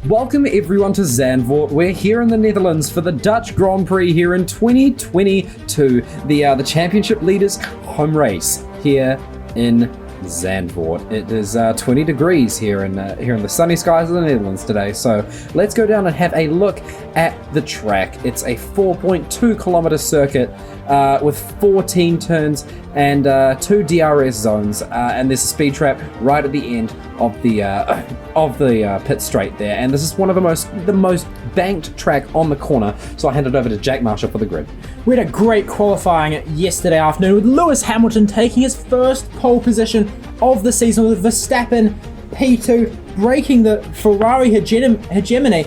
Welcome everyone to Zandvoort. We're here in the Netherlands for the Dutch Grand Prix here in 2022, the championship leaders home race here in Zandvoort. It is 20 degrees here in the sunny skies of the Netherlands today. So let's go down and have a look at the track. It's a 4.2 kilometer circuit with 14 turns and 2 DRS zones, and there's a speed trap right at the end of the pit straight there. And this is one of the most banked track on the corner. So I hand it over to Jack Marshall for the grid. We had a great qualifying yesterday afternoon with Lewis Hamilton taking his first pole position of the season with Verstappen P2 breaking the Ferrari hegemony.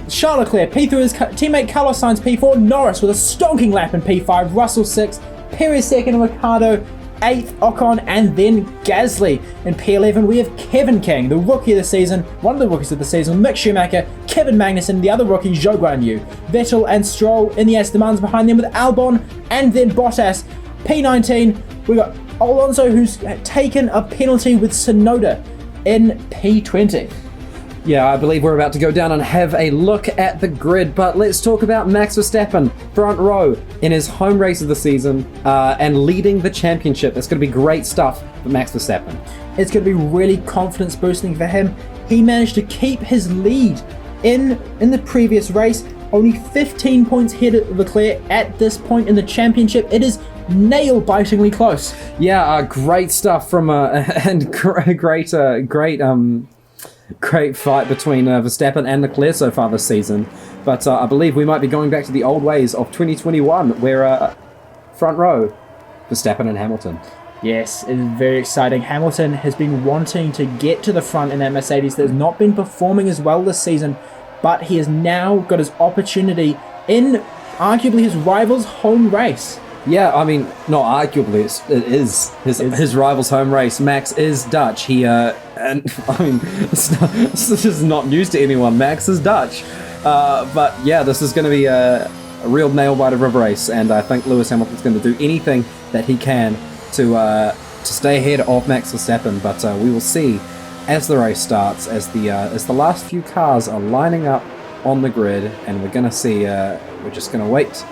Charles Leclerc P3 with his teammate Carlos Sainz P4, Norris with a stonking lap in P5, Russell 6, Perez 2nd, Ricciardo 8th, Ocon, and then Gasly. In P11 we have Kevin King, the rookie of the season, one of the rookies of the season, Mick Schumacher, Kevin Magnussen, the other rookie Zhou Guanyu, Vettel and Stroll in the Aston behind them with Albon and then Bottas. P19 we got Alonso, who's taken a penalty with Tsunoda in P20. Yeah, I believe we're about to go down and have a look at the grid, but let's talk about Max Verstappen, front row in his home race of the season and leading the championship. It's going to be great stuff for Max Verstappen. It's going to be really confidence boosting for him. He managed to keep his lead in the previous race, only 15 points ahead of Leclerc at this point in the championship. It is nail-bitingly close. Yeah, great stuff from and great fight between Verstappen and Leclerc so far this season. But I believe we might be going back to the old ways of 2021, where front row, Verstappen and Hamilton. Yes, it is very exciting. Hamilton has been wanting to get to the front in that Mercedes that has not been performing as well this season, but he has now got his opportunity in arguably his rival's home race. Yeah, I mean, not arguably, it is his rival's home race. Max is Dutch. And I mean, this is not news to anyone. Max is Dutch. But yeah, this is going to be a real nail-biter of a race, and I think Lewis Hamilton's going to do anything that he can to stay ahead of Max Verstappen. But we will see as the race starts, as the last few cars are lining up on the grid, and we're going to see. We're just going to wait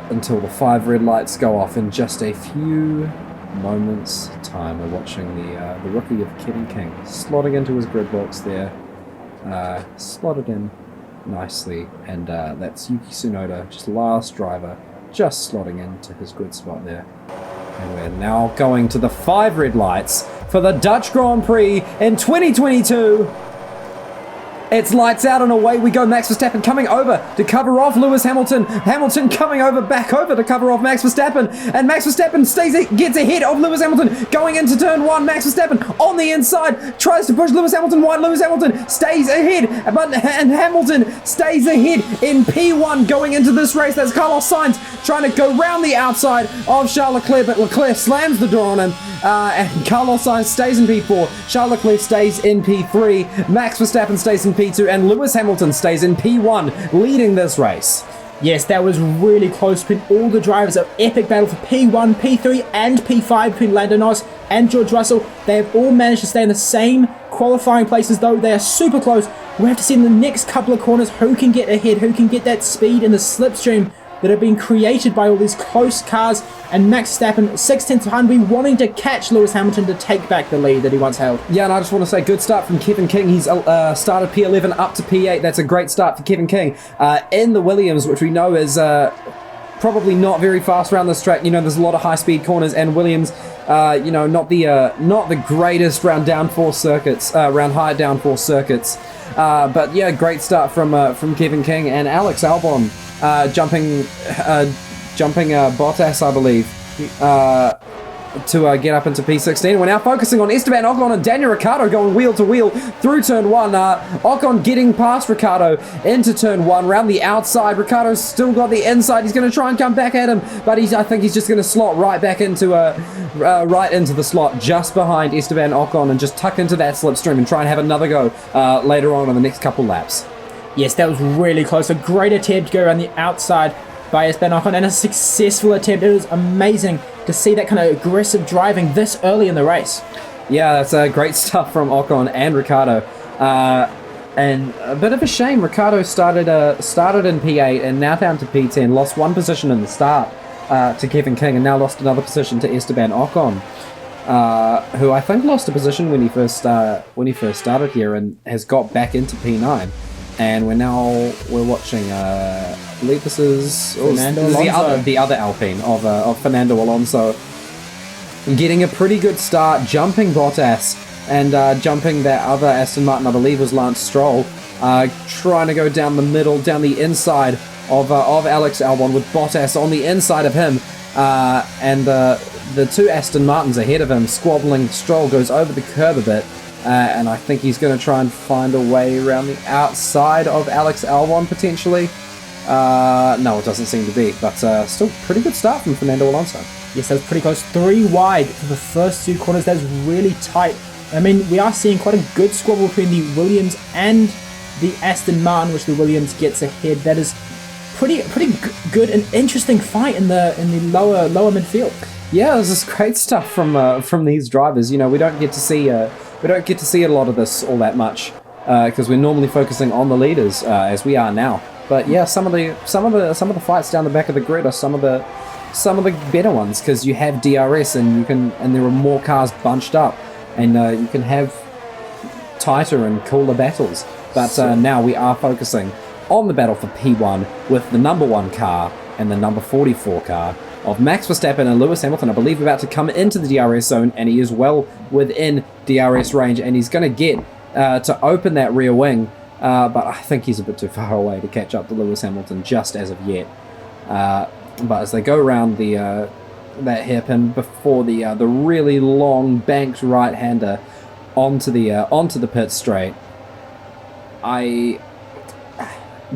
until the 5 red lights go off in just a few moments time. We're watching the rookie of Kevin King slotting into his grid box there, slotted in nicely, and that's Yuki Tsunoda, just last driver, just slotting into his grid spot there. And we're now going to the 5 red lights for the Dutch Grand Prix in 2022. It's lights out and away we go. Max Verstappen coming over to cover off Lewis Hamilton. Hamilton coming back over to cover off Max Verstappen. And Max Verstappen gets ahead of Lewis Hamilton. Going into turn 1, Max Verstappen on the inside tries to push Lewis Hamilton wide. Lewis Hamilton stays ahead, and Hamilton stays ahead in P1 going into this race. That's Carlos Sainz trying to go round the outside of Charles Leclerc, but Leclerc slams the door on him. And Carlos Sainz stays in P4. Charles Leclerc stays in P3. Max Verstappen stays in P2, and Lewis Hamilton stays in P1, leading this race. Yes, that was really close between all the drivers. Of epic battle for P1, P3, and P5 between Lando Norris and George Russell. They have all managed to stay in the same qualifying places, though they are super close. We have to see in the next couple of corners who can get ahead, who can get that speed in the slipstream that have been created by all these close cars, and Max Verstappen 6/10 behind, be wanting to catch Lewis Hamilton to take back the lead that he once held. Yeah, and I just want to say good start from Kevin King. He's started P11 up to P8. That's a great start for Kevin King in the Williams, which we know is probably not very fast around this track. You know, there's a lot of high-speed corners, and Williams, not the greatest round downforce circuits, round high downforce circuits. But yeah, great start from Kevin King and Alex Albon. Jumping Bottas, I believe, to get up into P16. We're now focusing on Esteban Ocon and Daniel Ricciardo going wheel to wheel through turn 1. Ocon getting past Ricciardo into turn 1, round the outside. Ricciardo's still got the inside. He's going to try and come back at him, but I think he's just going to slot right back into right into the slot just behind Esteban Ocon and just tuck into that slipstream and try and have another go later on in the next couple laps. Yes, that was really close. A great attempt to go around the outside by Esteban Ocon, and a successful attempt. It was amazing to see that kind of aggressive driving this early in the race. Yeah, that's great stuff from Ocon and Ricciardo. And a bit of a shame, Ricciardo started in P8 and now down to P10, lost one position in the start to Kevin King, and now lost another position to Esteban Ocon, who I think lost a position when he first started here and has got back into P9. And we're watching, I believe this is the other Alpine of Fernando Alonso, getting a pretty good start, jumping Bottas and jumping that other Aston Martin, I believe was Lance Stroll, trying to go down the middle, down the inside of Alex Albon, with Bottas on the inside of him, and the two Aston Martins ahead of him squabbling. Stroll goes over the curb a bit, and I think he's going to try and find a way around the outside of Alex Albon potentially. No, it doesn't seem to be, but still pretty good start from Fernando Alonso. Yes, that was pretty close. 3 wide for the first 2 corners. That's really tight. I mean, we are seeing quite a good squabble between the Williams and the Aston Martin, which the Williams gets ahead. That is pretty good and interesting fight in the lower midfield. Yeah, this is great stuff from these drivers. You know, we don't get to see a lot of this all that much because we're normally focusing on the leaders as we are now. But yeah, some of the fights down the back of the grid are some of the better ones because you have DRS and there are more cars bunched up. And you can have tighter and cooler battles. But now we are focusing on the battle for P1 with the number 1 car and the number 44 car of Max Verstappen and Lewis Hamilton, I believe, about to come into the DRS zone, and he is well within DRS range, and he's going to get to open that rear wing, but I think he's a bit too far away to catch up to Lewis Hamilton just as of yet. But as they go around that hairpin before the really long banked right-hander onto the pit straight,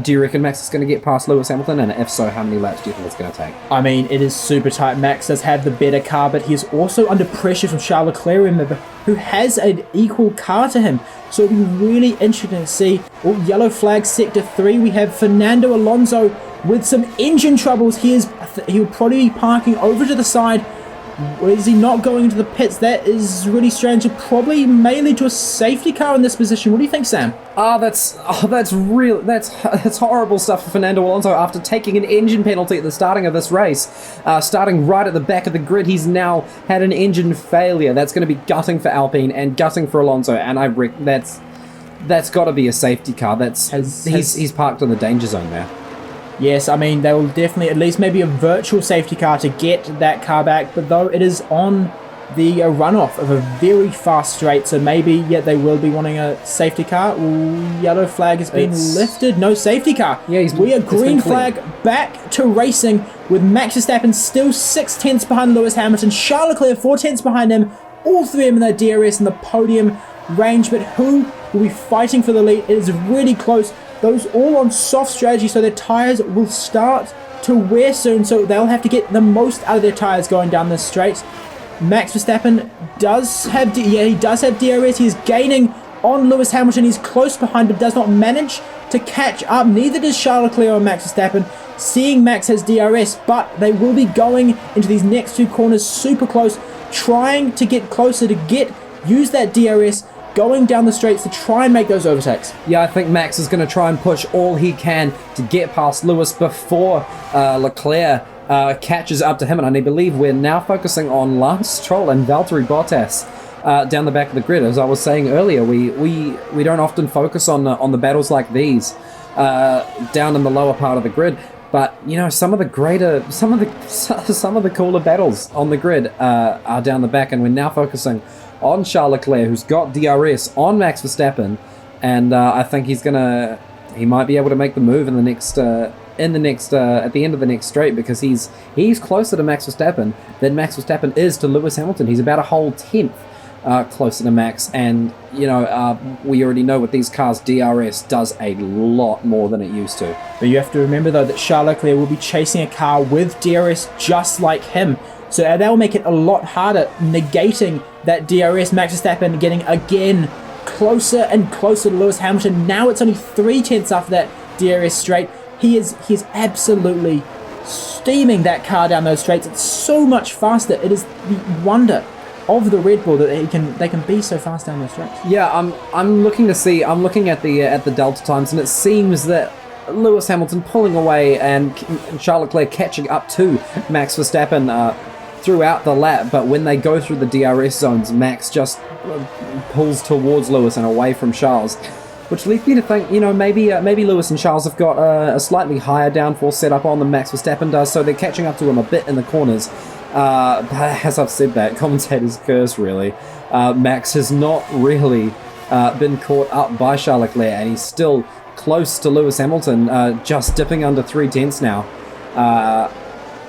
do you reckon Max is going to get past Lewis Hamilton? And if so, how many laps do you think it's going to take? I mean, it is super tight. Max does have the better car, but he's also under pressure from Charles Leclerc, remember, who has an equal car to him. So it'll be really interesting to see. Oh, yellow flag, sector 3. We have Fernando Alonso with some engine troubles. He'll probably be parking over to the side. Is he not going into the pits? That is really strange. It probably may lead to a safety car in this position. What do you think, Sam? That's horrible stuff for Fernando Alonso after taking an engine penalty at the starting of this race. Starting right at the back of the grid, he's now had an engine failure. That's going to be gutting for Alpine and gutting for Alonso, and that's got to be a safety car. He's parked in the danger zone there. Yes, I mean, they will definitely, at least maybe a virtual safety car to get that car back, but though it is on the runoff of a very fast straight, so maybe, they will be wanting a safety car. Ooh, yellow flag has been lifted, no safety car. Yeah, we are green flag back to racing with Max Verstappen still 6/10 behind Lewis Hamilton, Charles Leclerc 4/10 behind him, all 3 of them in the DRS and the podium range, but who will be fighting for the lead? It is really close. Those all on soft strategy, so their tyres will start to wear soon, so they'll have to get the most out of their tyres going down this straight. Max Verstappen does have DRS. He is gaining on Lewis Hamilton. He's close behind, but does not manage to catch up. Neither does Charles Leclerc or Max Verstappen. Seeing Max has DRS, but they will be going into these next 2 corners super close, trying to get closer to use that DRS, going down the straights to try and make those overtakes. Yeah, I think Max is going to try and push all he can to get past Lewis before Leclerc catches up to him. And I believe we're now focusing on Lance Stroll and Valtteri Bottas down the back of the grid. As I was saying earlier, we don't often focus on the battles like these down in the lower part of the grid. But some of the cooler battles on the grid are down the back, and we're now focusing on Charles Leclerc, who's got DRS on Max Verstappen, and I think he might be able to make the move at the end of the next straight, because he's closer to Max Verstappen than Max Verstappen is to Lewis Hamilton. He's about a whole 10th closer to Max, and we already know with these cars, DRS does a lot more than it used to. But you have to remember though that Charles Leclerc will be chasing a car with DRS just like him, so that will make it a lot harder negating that DRS. Max Verstappen getting again closer and closer to Lewis Hamilton. Now it's only 3/10 after that DRS straight. He is absolutely steaming that car down those straights. It's so much faster. It is the wonder of the Red Bull that they can be so fast down those tracks. Yeah, I'm looking at the Delta times, and it seems that Lewis Hamilton pulling away and Charles Leclerc catching up to Max Verstappen throughout the lap, but when they go through the DRS zones, Max just pulls towards Lewis and away from Charles, which leads me to think, maybe Lewis and Charles have got a slightly higher downforce setup on than Max Verstappen does, so they're catching up to him a bit in the corners. But as I've said that, commentator's curse, really. Max has not really been caught up by Charles Leclerc, and he's still close to Lewis Hamilton, just dipping under 3/10 now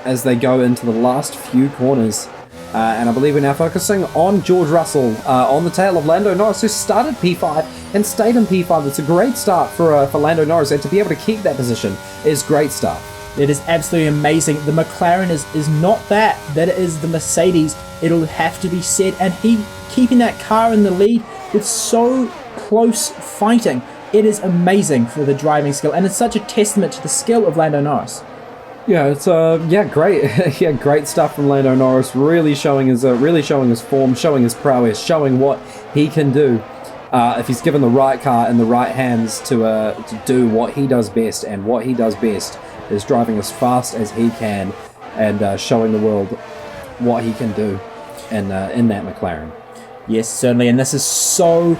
as they go into the last few corners. And I believe we're now focusing on George Russell on the tail of Lando Norris, who started P5 and stayed in P5. It's a great start for Lando Norris, and to be able to keep that position is great stuff. It is absolutely amazing. The McLaren is not that it is the Mercedes. It'll have to be said, and he keeping that car in the lead with so close fighting. It is amazing for the driving skill, and it's such a testament to the skill of Lando Norris. Yeah, it's great. Yeah, great stuff from Lando Norris. Really showing his form, showing his prowess, showing what he can do if he's given the right car in the right hands to do what he does best. And what he does best is driving as fast as he can and showing the world what he can do in that McLaren. Yes, certainly, and this is so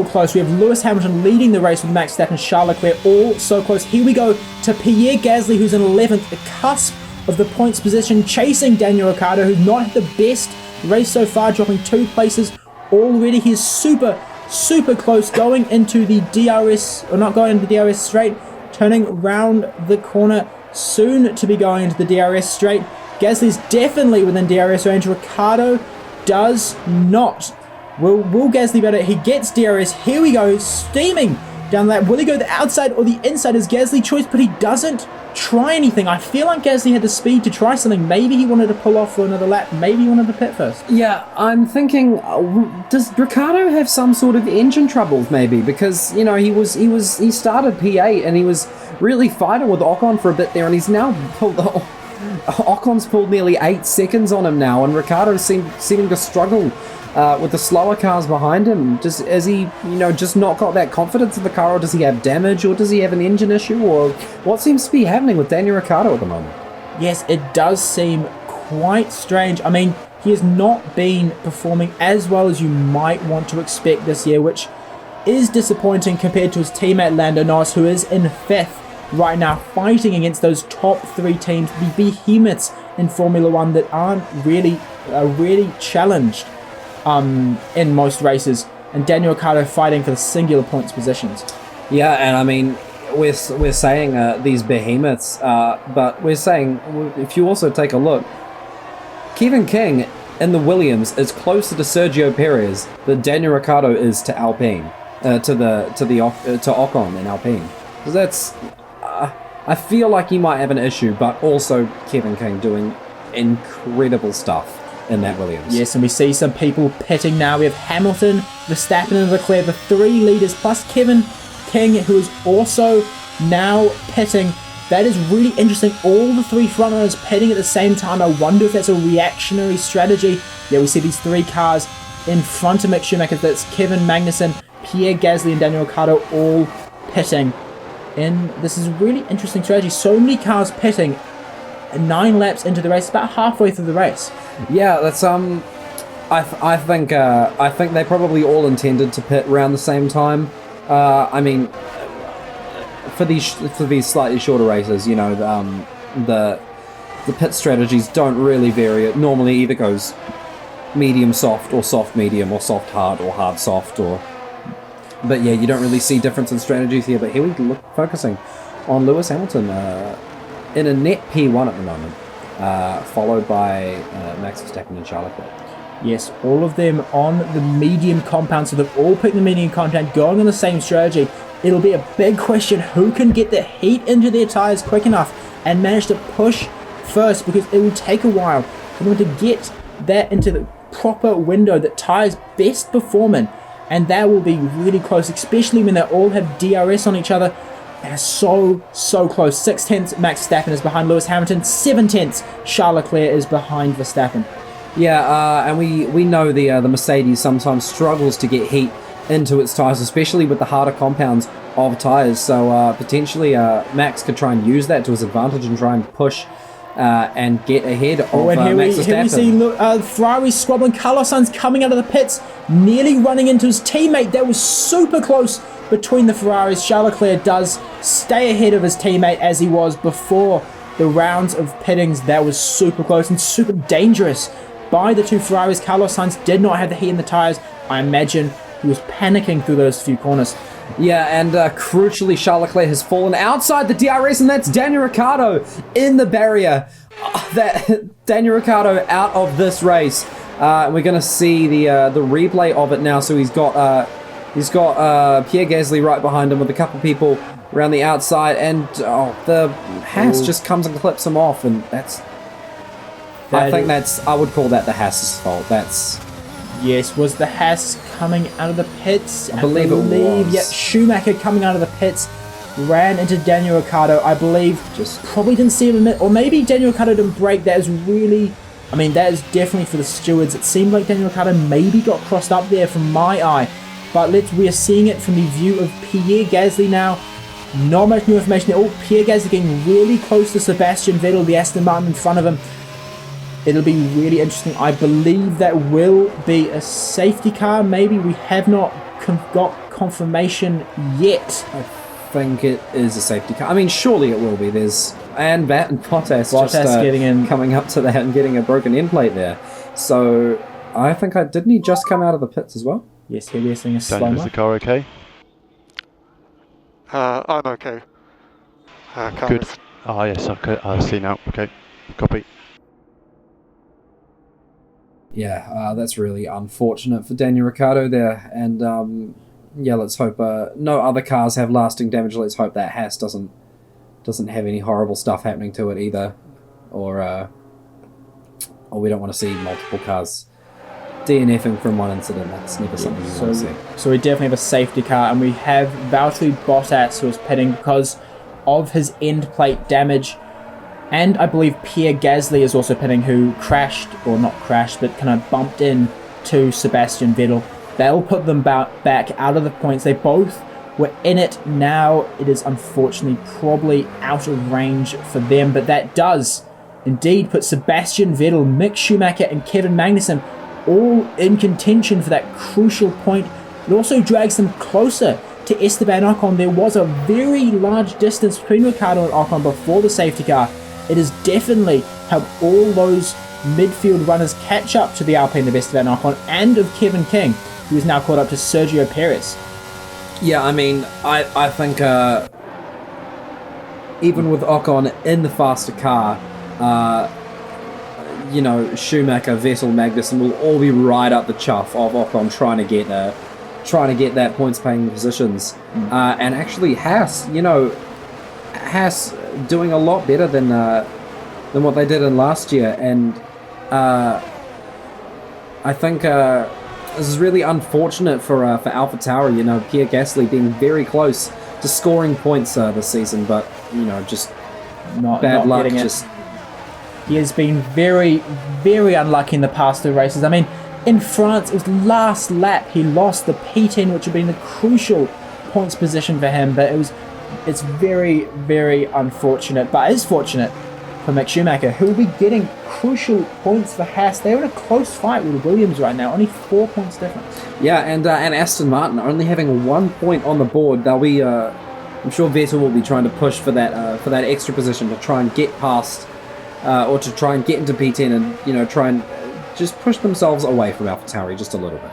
close. We have Lewis Hamilton leading the race with Max Verstappen and Charles Leclerc all so close. Here we go to Pierre Gasly, who's in 11th, the cusp of the points position, chasing Daniel Ricciardo, who's not had the best race so far, dropping 2 places already. He's super close, going into the DRS, or not going into the DRS straight, turning round the corner, soon to be going into the DRS straight. Gasly's definitely within DRS range. Ricciardo does not. Will Gasly better? He gets DRS. Here we go, steaming down that. Will he go the outside or the inside? Is Gasly choice, but he doesn't try anything. I feel like Gasly had the speed to try something. Maybe he wanted to pull off for another lap. Maybe he wanted to pit first. Yeah, I'm thinking, does Ricciardo have some sort of engine troubles? Maybe because he started P8 and he was really fighting with Ocon for a bit there, and he's now Ocon's pulled nearly 8 seconds on him now, and Ricciardo's seeming to struggle with the slower cars behind him. Has he just not got that confidence in the car, or does he have damage, or does he have an engine issue, or what seems to be happening with Daniel Ricciardo at the moment? Yes, it does seem quite strange. I mean, he has not been performing as well as you might want to expect this year, which is disappointing compared to his teammate Lando Norris, who is in 5th right now, fighting against those top 3 teams, the behemoths in Formula One that aren't really challenged in most races, and Daniel Ricciardo fighting for the singular points positions. Yeah, and I mean, we're saying these behemoths, but we're saying, if you also take a look, Kevin King in the Williams is closer to Sergio Perez than Daniel Ricciardo is to Alpine, to Ocon in Alpine. So that's, I feel like he might have an issue, but also Kevin King doing incredible stuff in that Williams. Yes, and we see some people pitting now. We have Hamilton, Verstappen and Leclerc, the 3 leaders, plus Kevin King, who is also now pitting. That is really interesting. All the 3 frontrunners pitting at the same time. I wonder if that's a reactionary strategy. Yeah, we see these 3 cars in front of Mick Schumacher. That's Kevin Magnussen, Pierre Gasly and Daniel Ricciardo all pitting. And this is a really interesting strategy. So many cars pitting 9 laps into the race, about halfway through the race. Yeah, that's I think they probably all intended to pit around the same time. I mean, for these slightly shorter races, the pit strategies don't really vary. It normally either goes medium soft or soft medium or soft hard or hard soft but yeah, you don't really see difference in strategies here. But here we look focusing on Lewis Hamilton in a net P1 at the moment, followed by Max Verstappen and Charles Leclerc. Yes, all of them on the medium compound, so they've all picked the medium compound, going on the same strategy. It'll be a big question who can get the heat into their tyres quick enough and manage to push first, because it will take a while for them to get that into the proper window that tyres best perform in, and that will be really close, especially when they all have DRS on each other. And it's so close. 6/10 Max Verstappen is behind Lewis Hamilton. 7/10 Charles Leclerc is behind Verstappen. Yeah, and we know the Mercedes sometimes struggles to get heat into its tyres, especially with the harder compounds of tyres. So potentially Max could try and use that to his advantage and try and push and get ahead of Max Verstappen. Here we see Ferrari squabbling. Carlos Sainz coming out of the pits, nearly running into his teammate. That was super close between the Ferraris. Charles Leclerc does stay ahead of his teammate as he was before the rounds of pittings. That was super close and super dangerous by the two Ferraris. Carlos Sainz did not have the heat in the tyres. I imagine he was panicking through those few corners. Yeah, and crucially, Charles Leclerc has fallen outside the DRS, and that's Daniel Ricciardo in the barrier. Daniel Ricciardo out of this race. We're going to see the replay of it now. So he's got Pierre Gasly right behind him with a couple people around the outside, and the Haas just comes and clips him off, and I would call that the Haas's fault. Yes, was the Haas coming out of the pits? I believe it was. Yeah, Schumacher coming out of the pits ran into Daniel Ricciardo, I believe. Just probably didn't see him a minute, or maybe Daniel Ricciardo didn't brake. That is definitely for the stewards. It seemed like Daniel Ricciardo maybe got crossed up there from my eye, but we are seeing it from the view of Pierre Gasly now. Not much new information there. Pierre Gasly getting really close to Sebastian Vettel, the Aston Martin in front of him. It'll be really interesting. I believe that will be a safety car. Maybe we have not got confirmation yet. I think it is a safety car. I mean, surely it will be. And Bottas just getting in, coming up to that and getting a broken end plate there. So I think didn't he just come out of the pits as well? Yes, here we are seeing a slow-mo. Daniel, is the car okay? I'm okay. Good. Yes, okay. I see now. Okay, copy. Yeah, that's really unfortunate for Daniel Ricciardo there, and let's hope no other cars have lasting damage. Let's hope that Haas doesn't have any horrible stuff happening to it either, or we don't want to see multiple cars DNFing from one incident. That's never something we want to see. So we definitely have a safety car, and we have Valtteri Bottas who is pitting because of his end plate damage. And I believe Pierre Gasly is also pitting, who crashed, or not crashed, but kind of bumped into Sebastian Vettel. They'll put them back out of the points. They both were in it. Now it is unfortunately probably out of range for them, but that does indeed put Sebastian Vettel, Mick Schumacher, and Kevin Magnussen all in contention for that crucial point. It also drags them closer to Esteban Ocon. There was a very large distance between Ricciardo and Ocon before the safety car. It has definitely helped all those midfield runners catch up to the Alpine of Esteban Ocon and of Kevin King, who is now caught up to Sergio Perez. Yeah, I mean, I think even with Ocon in the faster car, Schumacher, Vettel, Magnussen will all be right up the chuff of Ocon trying to get that points-paying positions. And actually, Haas doing a lot better than what they did in last year, and I think this is really unfortunate for AlphaTauri. Pierre Gasly being very close to scoring points this season, but just not luck. Getting it. He has been very, very unlucky in the past two races. I mean, in France, it was last lap he lost the P10, which had been the crucial points position for him, but it's very, very unfortunate, but it is fortunate for Mick Schumacher, who will be getting crucial points for Haas. They're in a close fight with Williams right now, only 4 points difference. Yeah, and Aston Martin only having 1 point on the board. They'll be, I'm sure Vettel will be trying to push for that extra position to try and get past, or to try and get into P10 and try and just push themselves away from AlphaTauri just a little bit.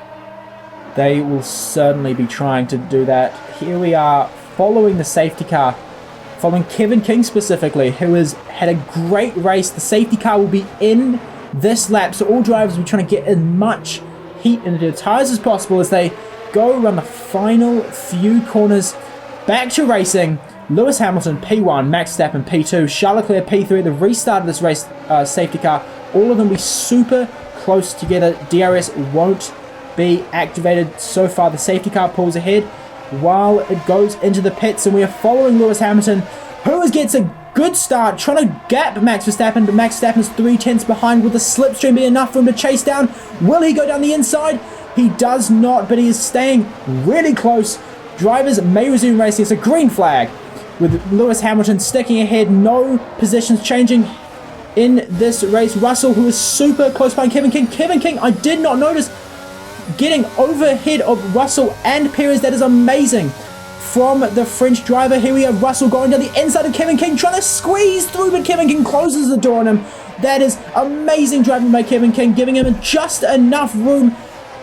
They will certainly be trying to do that. Here we are, following the safety car, following Kevin King specifically, who has had a great race. The safety car will be in this lap, so all drivers will be trying to get as much heat into their tyres as possible as they go around the final few corners. Back to racing. Lewis Hamilton P1, Max Verstappen P2, Charles Leclerc P3 at the restart of this race. Safety car, all of them will be super close together. DRS won't be activated so far. The safety car pulls ahead while it goes into the pits, and we are following Lewis Hamilton, who gets a Good start, trying to gap Max Verstappen, but Max Verstappen's 3/10 behind. Will the slipstream be enough for him to chase down? Will he go down the inside? He does not, but he is staying really close. Drivers may resume racing. It's a green flag with Lewis Hamilton sticking ahead. No positions changing in this race. Russell, who is super close behind Kevin King. Kevin King, I did not notice, getting overhead of Russell and Perez. That is amazing from the French driver. Here we have Russell going down the inside of Kevin King, trying to squeeze through, but Kevin King closes the door on him. That is amazing driving by Kevin King, giving him just enough room.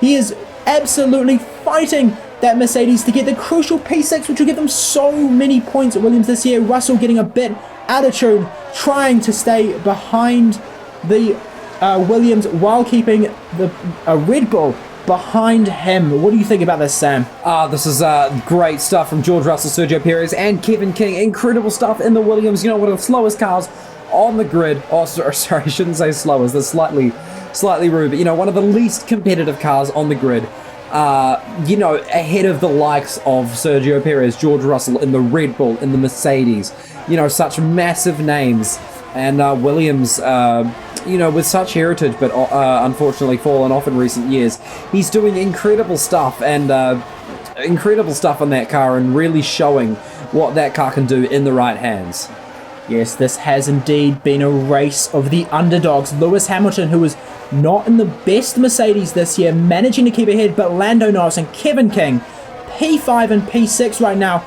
He is absolutely fighting that Mercedes to get the crucial P6, which will give them so many points at Williams this year. Russell getting a bit out of tune, trying to stay behind the Williams while keeping the Red Bull behind him. What do you think about this, Sam? This is great stuff from George Russell, Sergio Perez, and Kevin King. Incredible stuff in the Williams. You know, one of the slowest cars on the grid. Oh, sorry, I shouldn't say slowest. That's slightly rude, but you know, one of the least competitive cars on the grid. You know, ahead of the likes of Sergio Perez, George Russell in the Red Bull, in the Mercedes. You know, such massive names. And Williams, you know, with such heritage, but unfortunately fallen off in recent years. He's doing incredible stuff and incredible stuff on that car and really showing what that car can do in the right hands. Yes, this has indeed been a race of the underdogs. Lewis Hamilton, who was not in the best Mercedes this year, managing to keep ahead, but Lando Norris and Kevin King, P5 and P6 right now.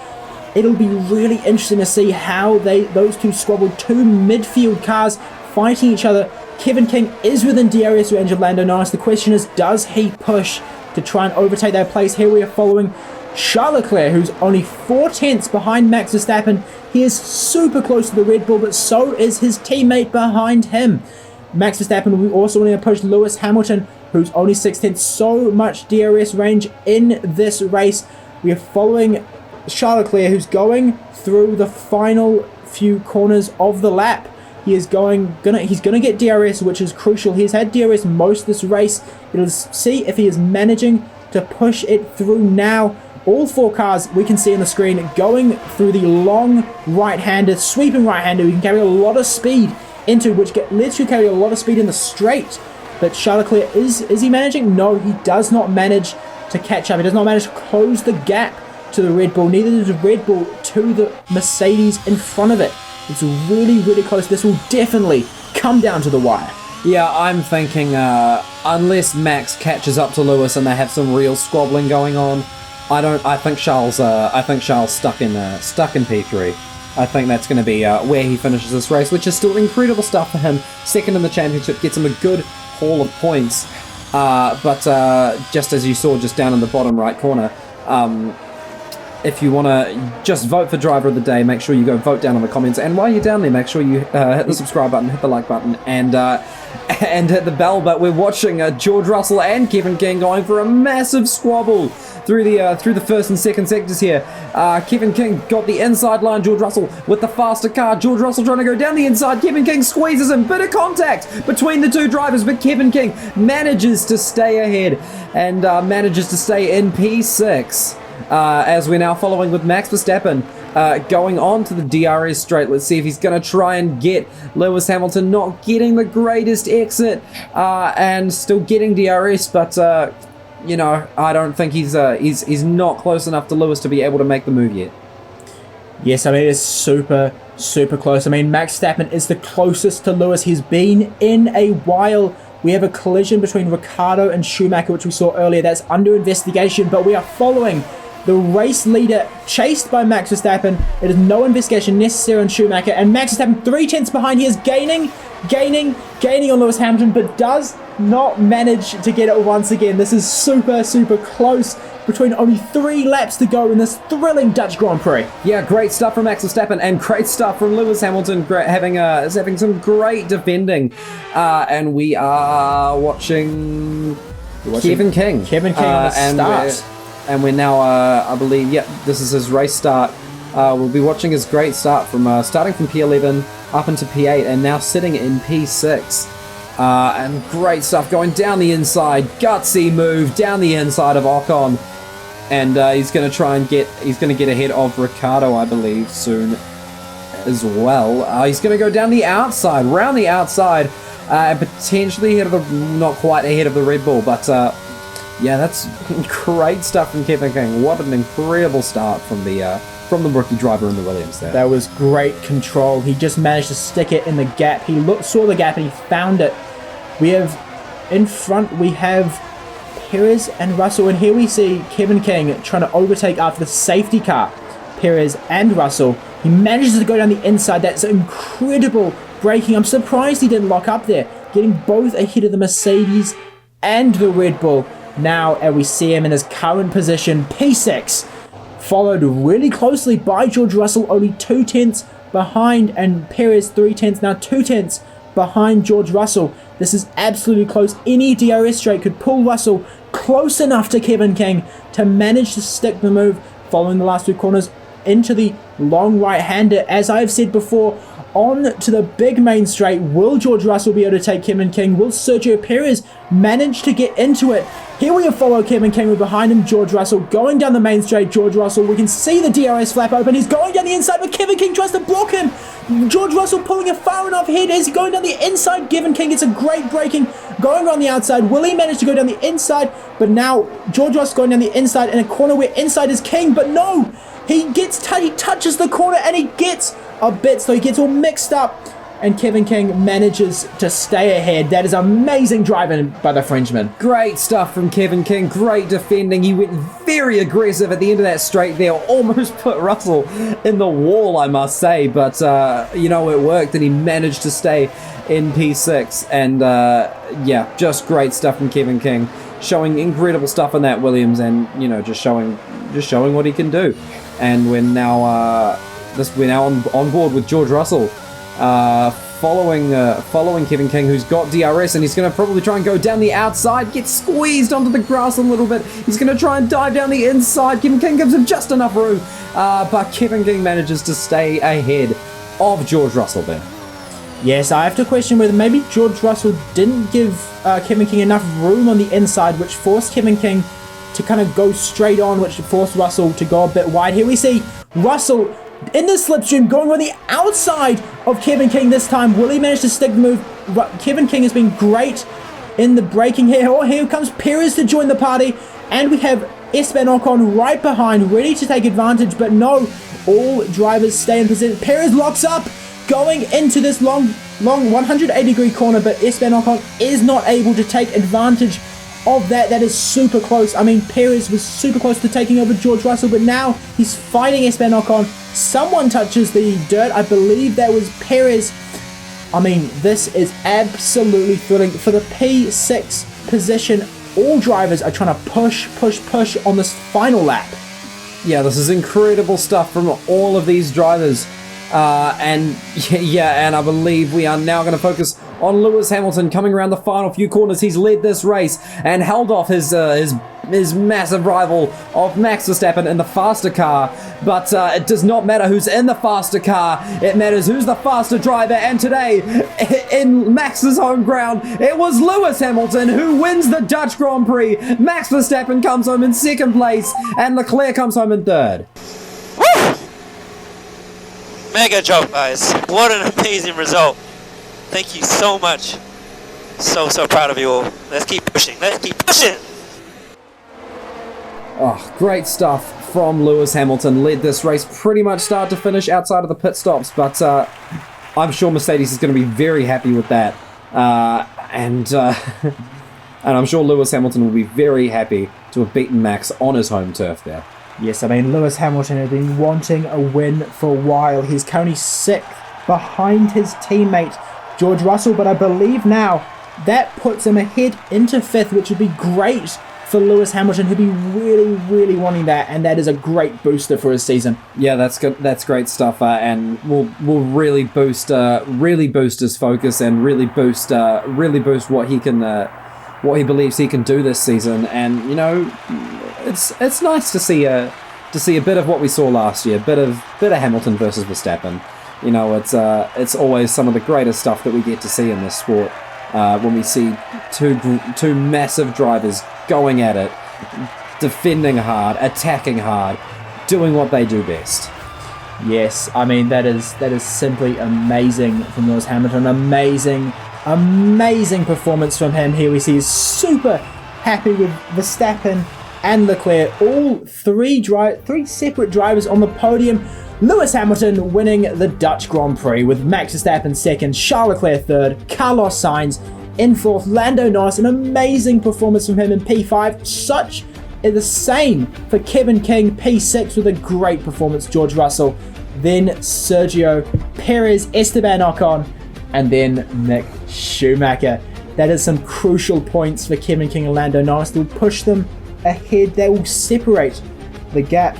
It'll be really interesting to see how those two squabbled, two midfield cars fighting each other. Kevin King is within DRS range of Lando Norris. The question is, does he push to try and overtake that place? Here we are following Charles Leclerc, who's only 4/10 behind Max Verstappen. He is super close to the Red Bull, but so is his teammate behind him. Max Verstappen will be also wanting to push Lewis Hamilton, who's only 6/10. So much DRS range in this race. We are following Charles Leclerc, who's going through the final few corners of the lap. He's gonna get DRS, which is crucial. He's had DRS most of this race. We'll see if he is managing to push it through now. All four cars we can see on the screen going through the long right-hander, sweeping right-hander. We can carry a lot of speed into, which lets you carry a lot of speed in the straight. But Charles Leclerc, is he managing? No, he does not manage to catch up. He does not manage to close the gap to the Red Bull. Neither does the Red Bull to the Mercedes in front of it. It's really, really close. This will definitely come down to the wire. Yeah, I'm thinking unless Max catches up to Lewis and they have some real squabbling going on, I think Charles stuck in P3. I think that's going to be where he finishes this race, which is still incredible stuff for him. Second in the championship, gets him a good haul of points. But just as you saw just down in the bottom right corner, if you want to just vote for Driver of the Day, make sure you go vote down in the comments. And while you're down there, make sure you hit the subscribe button, hit the like button, and hit the bell. But we're watching George Russell and Kevin King going for a massive squabble through the first and second sectors here. Kevin King got the inside line. George Russell with the faster car. George Russell trying to go down the inside. Kevin King squeezes him. Bit of contact between the two drivers, but Kevin King manages to stay ahead and manages to stay in P6. As we're now following with Max Verstappen going on to the DRS straight. Let's see if he's going to try and get Lewis Hamilton, not getting the greatest exit and still getting DRS, but you know, I don't think he's not close enough to Lewis to be able to make the move yet. Yes, I mean, it's super, super close. I mean, Max Verstappen is the closest to Lewis he's been in a while. We have a collision between Ricciardo and Schumacher, which we saw earlier. That's under investigation, but we are following the race leader chased by Max Verstappen. There is no investigation necessary on Schumacher, and Max Verstappen 3/10 behind. He is gaining on Lewis Hamilton, but does not manage to get it once again. This is super, super close between only 3 laps to go in this thrilling Dutch Grand Prix. Yeah, great stuff from Max Verstappen and great stuff from Lewis Hamilton, having some great defending. And we are watching Kevin King. Kevin King on the start. And we're now, I believe, this is his race start. We'll be watching his great start from starting from P11 up into P8 and now sitting in P6. And great stuff going down the inside, gutsy move down the inside of Ocon. And he's going to get ahead of Ricciardo, I believe, soon. as well. He's going to go down the outside, round the outside, and potentially ahead of not quite ahead of the Red Bull, but yeah, that's great stuff from Kevin King. What an incredible start from the rookie driver in the Williams there. That was great control. He just managed to stick it in the gap. He saw the gap and he found it. We have in front, we have Perez and Russell, and here we see Kevin King trying to overtake after the safety car. Perez and Russell. He manages to go down the inside. That's incredible braking. I'm surprised he didn't lock up there, getting both ahead of the Mercedes and the Red Bull. Now, and we see him in his current position, P6, followed really closely by George Russell, only 2/10 behind, and Perez 3/10, now 2/10 behind George Russell. This is absolutely close. Any DRS straight could pull Russell close enough to Kevin King to manage to stick the move following the last two corners into the long right-hander. As I've said before, on to the big main straight. Will George Russell be able to take Kevin King? Will Sergio Perez manage to get into it? Here we follow Kevin King with behind him George Russell going down the main straight. George Russell, we can see the DRS flap open. He's going down the inside, but Kevin King tries to block him. George Russell pulling it far enough ahead as he's going down the inside. Kevin King gets a great braking going around the outside. Will he manage to go down the inside? But now George Russell going down the inside in a corner where inside is King, but no! He touches the corner and he gets a bit, so he gets all mixed up, and Kevin King manages to stay ahead. That is amazing driving by the Frenchman. Great stuff from Kevin King, great defending. He went very aggressive at the end of that straight there, almost put Russell in the wall, I must say, but you know, it worked and he managed to stay in P6, and yeah, just great stuff from Kevin King, showing incredible stuff in that Williams, and you know, just showing what he can do. And we're now on board with George Russell, following Kevin King, who's got DRS, and he's going to probably try and go down the outside, get squeezed onto the grass a little bit. He's going to try and dive down the inside. Kevin King gives him just enough room, but Kevin King manages to stay ahead of George Russell there. Yes, I have to question whether maybe George Russell didn't give Kevin King enough room on the inside, which forced Kevin King to kind of go straight on, which forced Russell to go a bit wide. Here we see Russell in the slipstream going on the outside of Kevin King this time. Will he manage to stick the move? Kevin King has been great in the braking here. Oh, here comes Perez to join the party, and we have Esteban Ocon right behind, ready to take advantage, but no, all drivers stay in position. Perez locks up, going into this long 180-degree corner, but Esteban Ocon is not able to take advantage of that. That is super close. I mean, Perez was super close to taking over George Russell, but now he's fighting Esteban Ocon. Someone touches the dirt. I believe that was Perez. I mean, this is absolutely thrilling. For the P6 position, all drivers are trying to push on this final lap. Yeah, this is incredible stuff from all of these drivers. And I believe we are now going to focus on Lewis Hamilton coming around the final few corners. He's led this race and held off his massive rival of Max Verstappen in the faster car. But it does not matter who's in the faster car. It matters who's the faster driver. And today, in Max's home ground, it was Lewis Hamilton who wins the Dutch Grand Prix. Max Verstappen comes home in second place, and Leclerc comes home in third. Mega job, guys. What an amazing result. Thank you so much. So proud of you all. Let's keep pushing. Oh, great stuff from Lewis Hamilton. Led this race pretty much start to finish outside of the pit stops, but I'm sure Mercedes is going to be very happy with that. And I'm sure Lewis Hamilton will be very happy to have beaten Max on his home turf there. Yes, I mean, Lewis Hamilton has been wanting a win for a while. He's currently 6th behind his teammate, George Russell, but I believe now that puts him ahead into 5th, which would be great for Lewis Hamilton, who'd be really wanting that, and that is a great booster for his season. Yeah, that's good. That's great stuff, and will really boost his focus and really boost what he can, what he believes he can do this season. And you know, it's nice to see a bit of what we saw last year, bit of Hamilton versus Verstappen. You know, it's always some of the greatest stuff that we get to see in this sport when we see two massive drivers going at it, defending hard, attacking hard, doing what they do best. Yes, I mean that is simply amazing from Lewis Hamilton. Amazing performance from him. Here we see he's super happy with Verstappen and Leclerc, all three separate drivers on the podium. Lewis Hamilton winning the Dutch Grand Prix with Max Verstappen second, Charles Leclerc third, Carlos Sainz in fourth, Lando Norris, an amazing performance from him in P5. Such the same for Kevin King, P6 with a great performance, George Russell, then Sergio Perez, Esteban Ocon, and then Mick Schumacher. That is some crucial points for Kevin King and Lando Norris. They'll push them ahead. They will separate the gap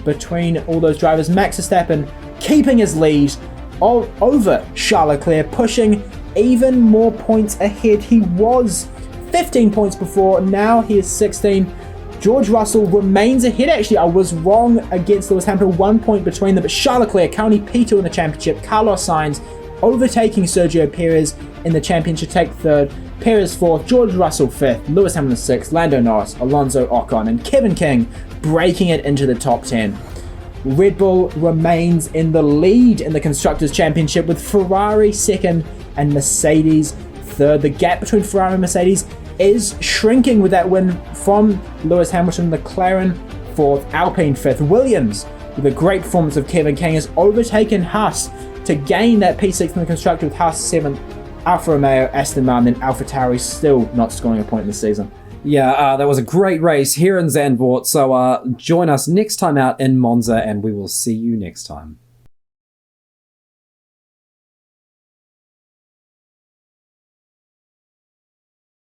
between all those drivers. Max Verstappen keeping his lead over Charles Leclerc, pushing even more points ahead. He was 15 points before, now he is 16. George Russell remains ahead. Actually, I was wrong against Lewis Hamilton, 1 point between them, but Charles Leclerc currently P2 in the championship. Carlos Sainz overtaking Sergio Perez in the championship, take third. Perez fourth, George Russell fifth, Lewis Hamilton sixth, Lando Norris, Alonso, Ocon, and Kevin King breaking it into the top 10. Red Bull remains in the lead in the Constructors' Championship with Ferrari second and Mercedes third. The gap between Ferrari and Mercedes is shrinking with that win from Lewis Hamilton. McLaren fourth, Alpine fifth. Williams, with a great performance of Kevin King, has overtaken Haas to gain that P6 in the Constructors with Haas seventh. Alfa Romeo, Aston Martin, and AlphaTauri still not scoring a point this season. Yeah, that was a great race here in Zandvoort. So join us next time out in Monza, and we will see you next time.